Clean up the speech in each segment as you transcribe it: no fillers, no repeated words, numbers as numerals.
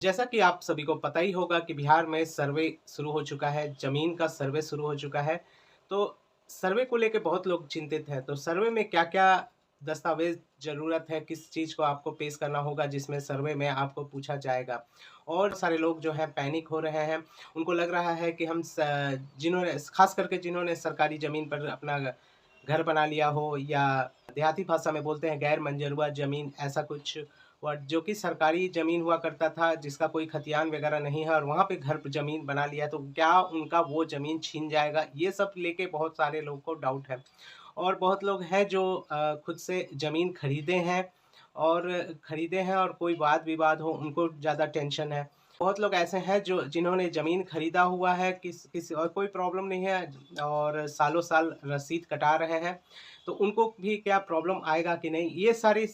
जैसा कि आप सभी को पता ही होगा कि बिहार में सर्वे शुरू हो चुका है, ज़मीन का सर्वे शुरू हो चुका है। तो सर्वे को लेके बहुत लोग चिंतित हैं। तो सर्वे में क्या-क्या दस्तावेज़ ज़रूरत है, किस चीज़ को आपको पेश करना होगा जिसमें सर्वे में आपको पूछा जाएगा। और सारे लोग जो हैं पैनिक हो रहे हैं, उनको लग रहा है कि हम स जिन्होंने ख़ास करके जिन्होंने सरकारी ज़मीन पर अपना घर बना लिया हो या देहाती भाषा में बोलते हैं गैर मंजरूआ ज़मीन ऐसा कुछ जो कि सरकारी ज़मीन हुआ करता था जिसका कोई खतियान वगैरह नहीं है और वहाँ पे घर पे ज़मीन बना लिया तो क्या उनका वो ज़मीन छीन जाएगा? ये सब लेके बहुत सारे लोगों को डाउट है। और बहुत लोग हैं जो खुद से ज़मीन खरीदे हैं और कोई वाद-विवाद हो उनको ज़्यादा टेंशन है। बहुत लोग ऐसे हैं जो जिन्होंने ज़मीन खरीदा हुआ है किसी और कोई प्रॉब्लम नहीं है और सालों-साल रसीद कटा रहे हैं, तो उनको भी क्या प्रॉब्लम आएगा कि नहीं? ये सारी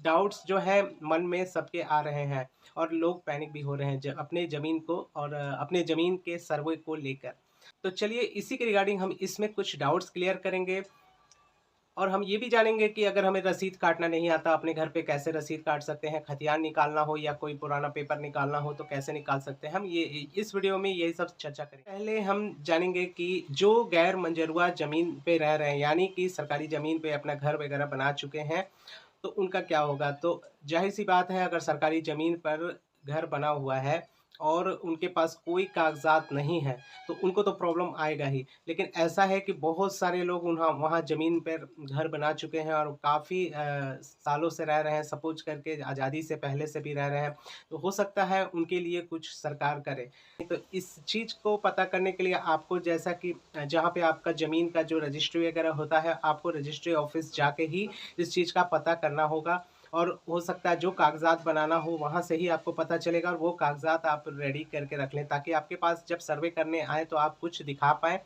डाउट्स जो हैं मन में सबके आ रहे हैं और लोग पैनिक भी हो रहे हैं अपने ज़मीन को और अपने ज़मीन के सर्वे को लेकर। तो चलिए इसी के रिगार्डिंग हम इसमें कुछ डाउट्स क्लियर करेंगे और हम ये भी जानेंगे कि अगर हमें रसीद काटना नहीं आता, अपने घर पे कैसे रसीद काट सकते हैं, खतियान निकालना हो या कोई पुराना पेपर निकालना हो तो कैसे निकाल सकते हैं। हम ये इस वीडियो में यही सब चर्चा करेंगे। पहले हम जानेंगे कि जो गैर मंजरूआ ज़मीन पे रह रहे हैं, यानी कि सरकारी ज़मीन पे अपना घर वगैरह बना चुके हैं, तो उनका क्या होगा? तो ज़ाहिर-सी बात है अगर सरकारी ज़मीन पर घर बना हुआ है और उनके पास कोई कागज़ात नहीं है, तो उनको तो प्रॉब्लम आएगा ही। लेकिन ऐसा है कि बहुत सारे लोग उन्हा वहाँ ज़मीन पर घर बना चुके हैं और काफ़ी सालों से रह रहे हैं, सपोज़ करके आज़ादी से पहले से भी रह रहे हैं। तो हो सकता है उनके लिए कुछ सरकार करे। तो इस चीज़ को पता करने के लिए आपको जैसा कि जहाँ पे आपका ज़मीन का जो रजिस्ट्री वगैरह होता है, आपको रजिस्ट्री ऑफ़िस जाके ही इस चीज़ का पता करना होगा और हो सकता है जो कागज़ात बनाना हो वहाँ से ही आपको पता चलेगा और वो कागज़ात आप रेडी करके रख लें ताकि आपके पास जब सर्वे करने आएँ तो आप कुछ दिखा पाएँ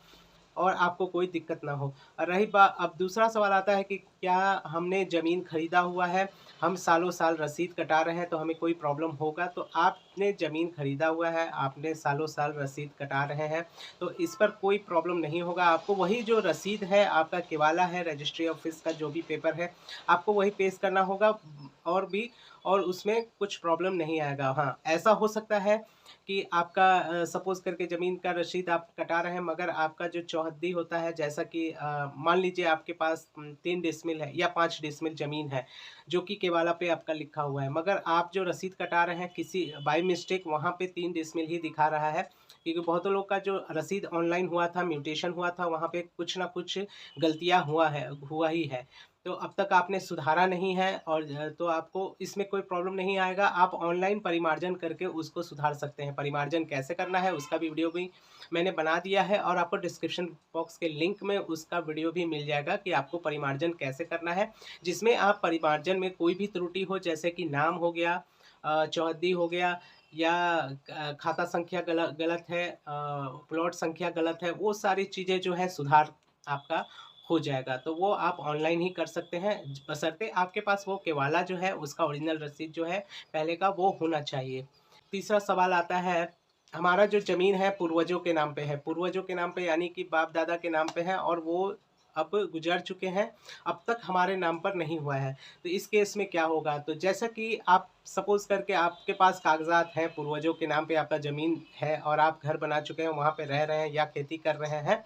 और आपको कोई दिक्कत ना हो। और रही बा अब दूसरा सवाल आता है कि क्या हमने ज़मीन खरीदा हुआ है, हम सालों-साल रसीद कटा रहे हैं तो हमें कोई प्रॉब्लम होगा? तो आपने ज़मीन खरीदा हुआ है, आपने सालों-साल रसीद कटा रहे हैं, तो इस पर कोई प्रॉब्लम नहीं होगा। आपको वही जो रसीद है, आपका केवाला है, रजिस्ट्री ऑफ़िस का जो भी पेपर है, आपको वही पेश करना होगा और भी और उसमें कुछ प्रॉब्लम नहीं आएगा। हाँ, ऐसा हो सकता है कि आपका सपोज़ करके ज़मीन का रसीद आप कटा रहे हैं मगर आपका जो चौहद्दी होता है जैसा कि मान लीजिए आपके पास 3 डिसमिल है या 5 डिसमिल ज़मीन है, जो कि केवाला पे आपका लिखा हुआ है। मगर आप जो रसीद कटा रहे हैं किसी बाय मिस्टेक वहाँ पे 3 डिसमिल ही दिखा रहा है, क्योंकि बहुत लोग का जो रसीद ऑनलाइन हुआ था, म्यूटेशन हुआ था, वहाँ पे कुछ न कुछ गलतियाँ हुआ ही है। तो अब तक आपने सुधारा नहीं है और तो आपको इसमें कोई प्रॉब्लम नहीं आएगा। आप ऑनलाइन परिमार्जन करके उसको सुधार सकते हैं। परिमार्जन कैसे करना है उसका भी वीडियो भी मैंने बना दिया है और आपको डिस्क्रिप्शन बॉक्स के लिंक में उसका वीडियो भी मिल जाएगा कि आपको परिमार्जन कैसे करना है। जिसमें आप परिमार्जन में कोई भी त्रुटि हो जैसे कि नाम हो गया चौहद्दी हो गया या खाता संख्या गलत है प्लॉट संख्या गलत है, वो सारी चीज़ें जो है सुधार आपका हो जाएगा। तो वो आप ऑनलाइन ही कर सकते हैं बशर्ते आपके पास वो केवाला जो है उसका ओरिजिनल रसीद जो है पहले का वो होना चाहिए। तीसरा सवाल आता है, हमारा जो ज़मीन है पूर्वजों के नाम पे है। पूर्वजों के नाम पे यानी कि बाप-दादा के नाम पे है और वो अब गुज़र चुके हैं, अब तक हमारे नाम पर नहीं हुआ है। तो इस केस में क्या होगा? तो जैसा कि आप सपोज़ करके आपके पास कागज़ात हैं, पूर्वजों के नाम पे आपका ज़मीन है और आप घर बना चुके हैं, वहाँ पे रह रहे हैं या खेती कर रहे हैं।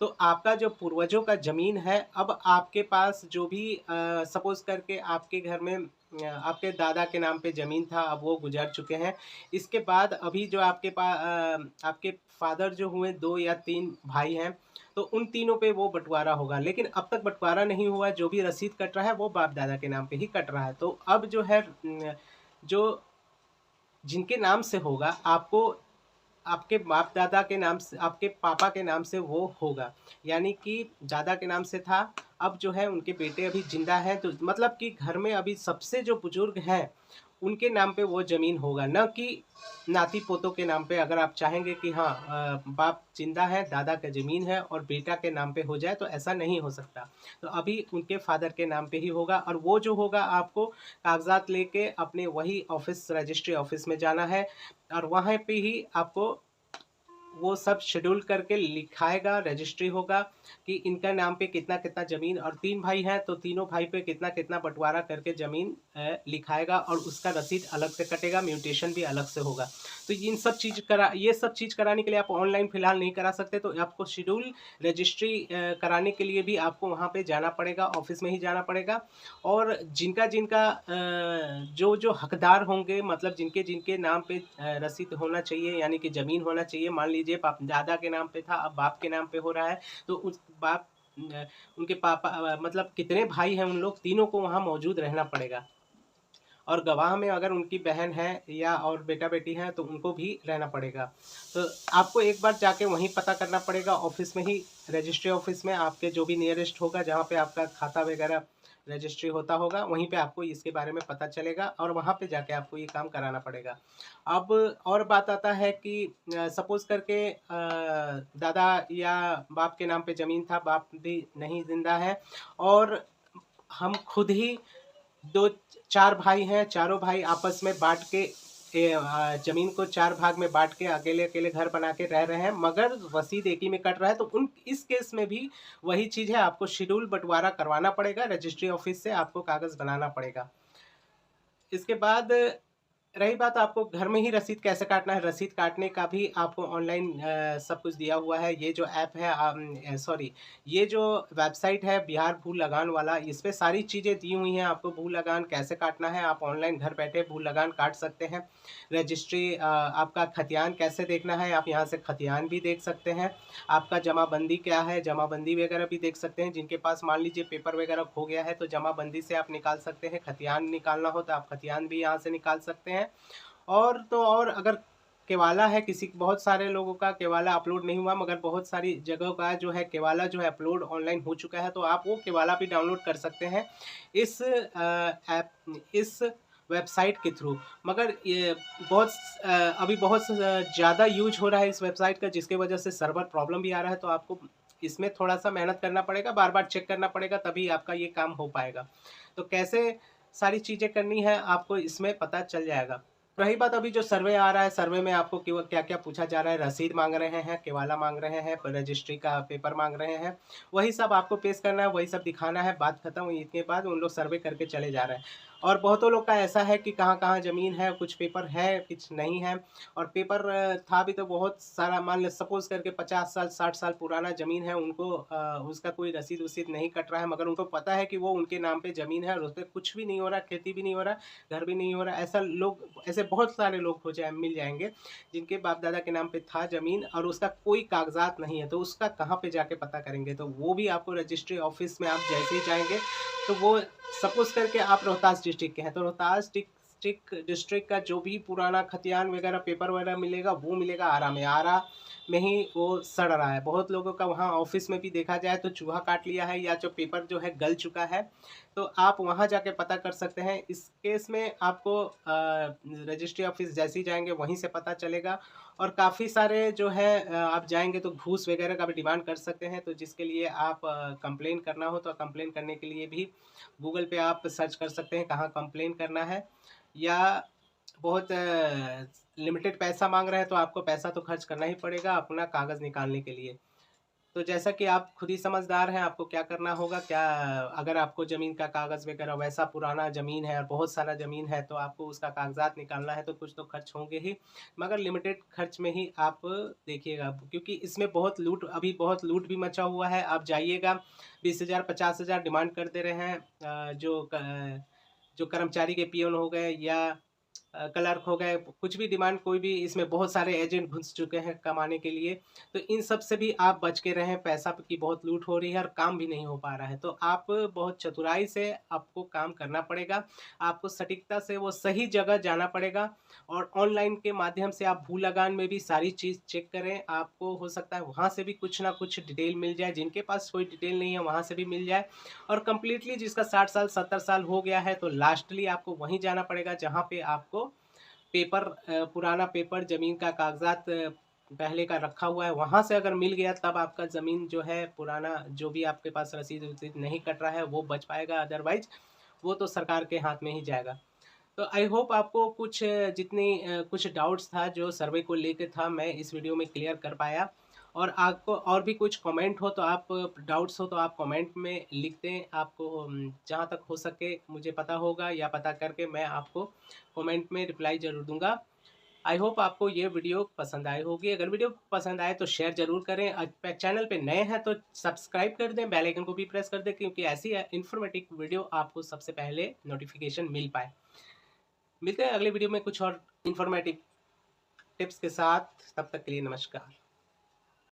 तो आपका जो पूर्वजों का ज़मीन है, अब आपके पास जो भी सपोज़ करके आपके घर में आपके दादा के नाम पे ज़मीन था, अब वो गुज़र चुके हैं। इसके बाद अभी जो आपके फ़ादर जो हुए 2 या 3 भाई हैं, तो उन तीनों पे वो बँटवारा होगा। लेकिन अब तक बँटवारा नहीं हुआ, जो भी रसीद कट रहा है, वो बाप-दादा के नाम पे ही कट रहा है। तो अब जो है जो जिनके नाम से होगा, आपको आपके बाप-दादा के नाम से आपके पापा के नाम से वो होगा। यानी कि दादा के नाम से था, अब जो है उनके बेटे अभी ज़िंदा हैं तो मतलब कि घर में अभी सबसे जो बुज़ुर्ग हैं, उनके नाम पे वो ज़मीन होगा, ना कि नाती-पोतों के नाम पे। अगर आप चाहेंगे कि हाँ बाप ज़िंदा है, दादा का ज़मीन है और बेटा के नाम पे हो जाए तो ऐसा नहीं हो सकता। तो अभी उनके फ़ादर के नाम पे ही होगा और वो जो होगा आपको कागज़ात लेके अपने वही ऑफ़िस रजिस्ट्री ऑफ़िस में जाना है और वहाँ पे ही आपको वो सब शेड्यूल करके लिखाएगा, रजिस्ट्री होगा कि इनका नाम पे कितना-कितना ज़मीन, और 3 भाई हैं तो तीनों भाई पे कितना-कितना बँटवारा करके ज़मीन लिखाएगा, और उसका रसीद अलग से कटेगा, म्यूटेशन भी अलग से होगा। तो ये सब चीज़ कराने के लिए आप ऑनलाइन फ़िलहाल नहीं करा सकते, तो आपको शेड्यूल रजिस्ट्री कराने के लिए भी आपको वहाँ पे जाना पड़ेगा, ऑफ़िस में ही जाना पड़ेगा। और जिनका जो हकदार होंगे, मतलब जिनके नाम पे रसीद होना चाहिए, यानी कि ज़मीन होना चाहिए। मान लीजिए बाप दादा के नाम पे था, अब बाप के नाम पे हो रहा है, तो उस बाप उनके पापा मतलब कितने भाई हैं उन लोग तीनों को वहाँ मौजूद रहना पड़ेगा। और गवाह में अगर उनकी बहन है या और बेटा-बेटी हैं तो उनको भी रहना पड़ेगा। तो आपको एक बार जाके वहीं पता करना पड़ेगा, ऑफ़िस में ही, रजिस्ट्री ऑफ़िस में आपके जो भी नियरेस्ट होगा, जहाँ पे आपका खाता वगैरह रजिस्ट्री होता होगा, वहीं पे आपको इसके बारे में पता चलेगा और वहाँ पे जाके आपको ये काम कराना पड़ेगा। अब और बात आता है कि सपोज़ करके दादा या बाप के नाम पे ज़मीन था, बाप भी नहीं ज़िंदा है, और हम खुद ही 2-4 भाई हैं, चारों भाई आपस में बाँट के ज़मीन को 4 भाग में बाँट के अकेले-अकेले घर बना के रह रहे हैं, मगर रसीद एक ही में कट रहा है, तो उन इस केस में भी वही चीज़ है, आपको शेड्यूल बँटवारा करवाना पड़ेगा, रजिस्ट्री ऑफ़िस से आपको कागज़ बनाना पड़ेगा। इसके बाद रही बात आपको घर में ही रसीद कैसे काटना है, रसीद काटने का भी आपको ऑनलाइन सब कुछ दिया हुआ है। ये जो ऐप है सॉरी, ये जो वेबसाइट है बिहार भू लगान वाला, इस पे सारी चीज़ें दी हुई हैं, आपको भू लगान कैसे काटना है, आप ऑनलाइन घर बैठे भू लगान काट सकते हैं। रजिस्ट्री आपका खतियान कैसे देखना है, आप यहाँ से खतियान भी देख सकते हैं। आपका जमाबंदी क्या है, जमाबंदी वगैरह भी देख सकते हैं। जिनके पास मान लीजिए पेपर वगैरह खो गया है, तो जमाबंदी से आप निकाल सकते हैं। खतियान निकालना हो तो आप खतियान भी यहाँ से निकाल सकते हैं। और तो और अगर केवाला है, किसी बहुत सारे लोगों का केवाला अपलोड नहीं हुआ, मगर बहुत सारी जगहों का जो है केवाला जो है अपलोड ऑनलाइन हो चुका है, तो आप वो केवाला भी डाउनलोड कर सकते हैं इस वेबसाइट के थ्रू। मगर ये अभी बहुत ज़्यादा यूज़ हो रहा है इस वेबसाइट का, जिसकी वजह से सर्वर प्रॉब्लम भी आ रहा है, तो आपको इसमें थोड़ा-सा मेहनत करना पड़ेगा, बार-बार चेक करना पड़ेगा, तभी आपका ये काम हो पाएगा। तो कैसे सारी चीज़ें करनी है, आपको इसमें पता चल जाएगा। रही बात अभी जो सर्वे आ रहा है, सर्वे में आपको केवल क्या-क्या पूछा जा रहा है, रसीद माँग रहे हैं, केवाला माँग रहे हैं, रजिस्ट्री का पेपर माँग रहे हैं, वही सब आपको पेश करना है, वही सब दिखाना है, बात खत्म हुई। इसके बाद उन लोग सर्वे करके चले जा रहे हैं। और बहुतों लोग का ऐसा है कि कहाँ-कहाँ ज़मीन है, कुछ पेपर है, कुछ नहीं है, और पेपर था भी तो बहुत सारा, मान लें सपोज़ करके 50 साल, 60 साल पुराना ज़मीन है, उनको उसका कोई रसीद-वसीद नहीं कट रहा है, मगर उनको पता है कि वो उनके नाम पे ज़मीन है और उसपे कुछ भी नहीं हो रहा, खेती भी नहीं हो रहा, घर भी नहीं हो रहा। ऐसे बहुत सारे लोग मिल जाएँगे, जिनके बाप-दादा के नाम पे था ज़मीन और उसका कोई कागज़ात नहीं है, तो उसका कहाँ पे जाके पता करेंगे? तो वो भी आपको रजिस्ट्री ऑफ़िस में आप जैसे ही जाएँगे, तो वो सपोज़ करके आप रोहतास डिस्ट्रिक्ट के हैं, तो रोहतास डिस्ट्रिक्ट का जो भी पुराना खतियान वगैरह पेपर वगैरह मिलेगा, वो मिलेगा आरा में। आरा में ही वो सड़ रहा है। बहुत लोगों का वहाँ ऑफ़िस में भी देखा जाए तो चूहा काट लिया है, या जो पेपर जो है गल चुका है, तो आप वहाँ जाके पता कर सकते हैं। इस केस में आपको रजिस्ट्री ऑफ़िस जैसे ही जाएँगे वहीं से पता चलेगा। और काफ़ी सारे जो है आप जाएँगे तो घूस वगैरह का भी डिमांड कर सकते हैं, तो जिसके लिए आप कंप्लेन करना हो तो कंप्लेन करने के लिए भी गूगल पे आप सर्च कर सकते हैं कहाँ कंप्लेन करना है। या बहुत लिमिटेड पैसा माँग रहे हैं, तो आपको पैसा तो खर्च करना ही पड़ेगा अपना कागज़ निकालने के लिए। तो जैसा कि आप खुद ही समझदार हैं, आपको क्या करना होगा, क्या अगर आपको ज़मीन का कागज़ वगैरह वैसा पुराना ज़मीन है और बहुत सारा ज़मीन है, तो आपको उसका कागज़ात निकालना है, तो कुछ तो खर्च होंगे ही, मगर लिमिटेड खर्च में ही आप देखिएगा, क्योंकि इसमें बहुत लूट भी मचा हुआ है। आप जाइएगा 20,000 50,000 डिमांड कर दे रहे हैं, जो कर्मचारी के पियोन हो गए या क्लर्क हो गए, कुछ भी डिमांड, कोई भी, इसमें बहुत सारे एजेंट घुस चुके हैं कमाने के लिए। तो इन सब से भी आप बच के रहें, पैसा की बहुत लूट हो रही है और काम भी नहीं हो पा रहा है। तो आप बहुत चतुराई से आपको काम करना पड़ेगा, आपको सटीकता से वो सही जगह जाना पड़ेगा, और ऑनलाइन के माध्यम से आप भू लगान में भी सारी चीज़ चेक करें। आपको हो सकता है वहाँ से भी कुछ ना कुछ डिटेल मिल जाए, जिनके पास कोई डिटेल नहीं है वहाँ से भी मिल जाए। और कंप्लीटली जिसका 60 साल 70 साल हो गया है, तो लास्टली आपको वहीं जाना पड़ेगा जहाँ पे आपको पेपर पुराना पेपर, ज़मीन का कागज़ात पहले का रखा हुआ है, वहाँ से अगर मिल गया तब आपका ज़मीन जो है पुराना, जो भी आपके पास रसीद-वसीद नहीं कट रहा है वो बच पाएगा, अदरवाइज़ वो तो सरकार के हाथ में ही जाएगा। तो आई होप आपको कुछ डाउट्स था जो सर्वे को लेके था, मैं इस वीडियो में क्लियर कर पाया। और आपको और भी कुछ कमेंट हो तो आप डाउट्स हो तो आप कमेंट में लिख दें। आपको जहाँ तक हो सके मुझे पता होगा या पता करके मैं आपको कमेंट में रिप्लाई ज़रूर दूँगा। आई होप आपको ये वीडियो पसंद आई होगी। अगर वीडियो पसंद आए तो शेयर ज़रूर करें। चैनल पे नए हैं तो सब्सक्राइब कर दें, बेल आइकन को भी प्रेस कर दें, क्योंकि ऐसी इन्फॉर्मेटिव वीडियो आपको सबसे पहले नोटिफिकेशन मिल पाए। मिलते हैं अगले वीडियो में कुछ और इन्फॉर्मेटिव टिप्स के साथ। तब तक के लिए नमस्कार।